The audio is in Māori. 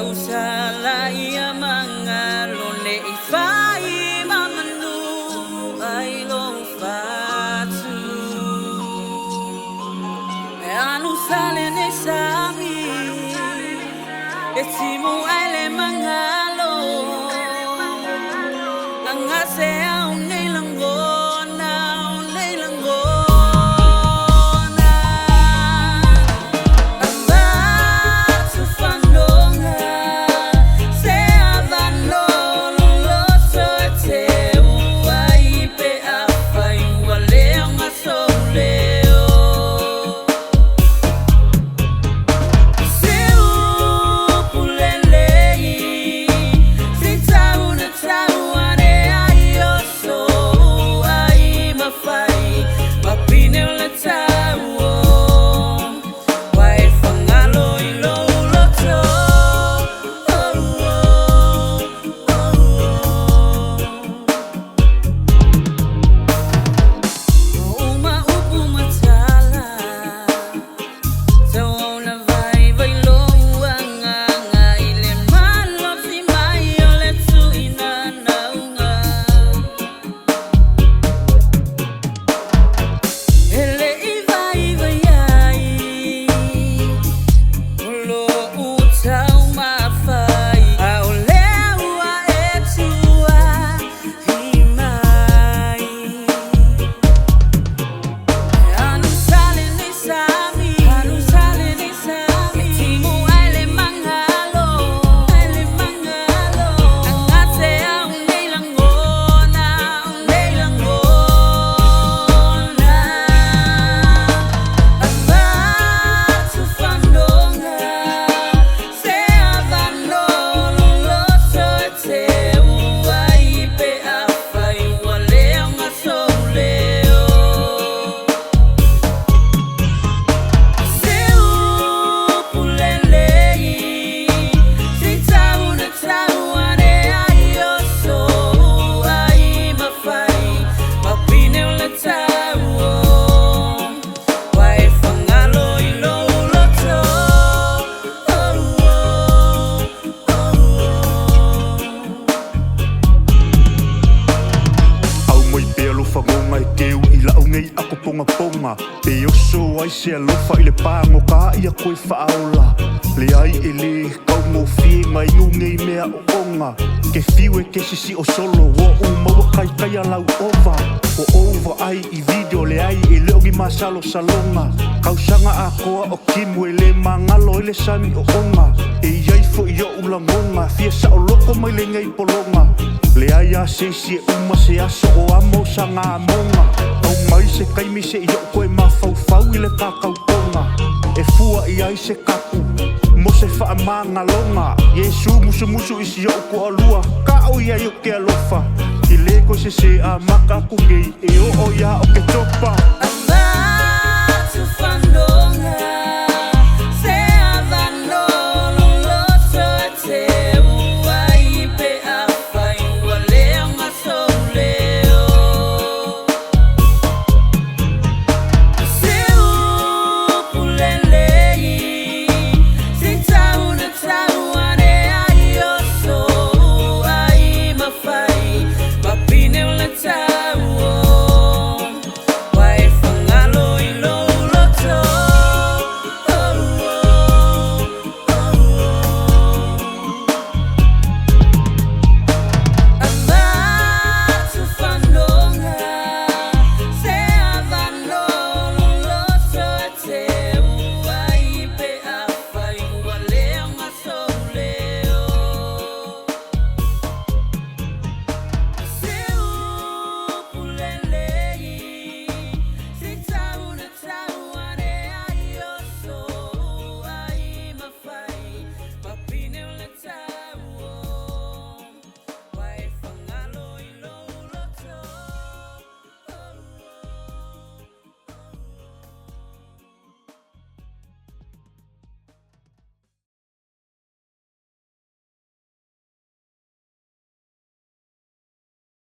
Pouseilala ia mga lone ifai mamanu ai lo fatu e anu sale ne sami e timu ele mga lo angase au nei langona AVATU FANOGA se avano lo so te uai pe afai wale anga soleo se upulelei se tau na tau ane aio so ai mafai mapine le tau ako ponga e oso ai se alofa i le pango ka ia koe whaaola le ai e le kau mo fie ngai ngei mea o onga ke fiu e ke sisi o solo wo u maua kai kai alau ova o over ai i video le ai e le ogi masalo salonga kausanga a koa o kimu e le mangalo e le sani o onga e iai fo i o ulangonga fie sa o loko mai le ngai polonga le ai a se e uma se aso o amo sanga amonga au mai se kaimi se i o koe mawhau i le kakauponga e fua i ai se kapu mo se wha mangalonga Yesu musu isi o ko alua ka o ia i o ke alofa i le ko se a maka kungei e o ia o ke topa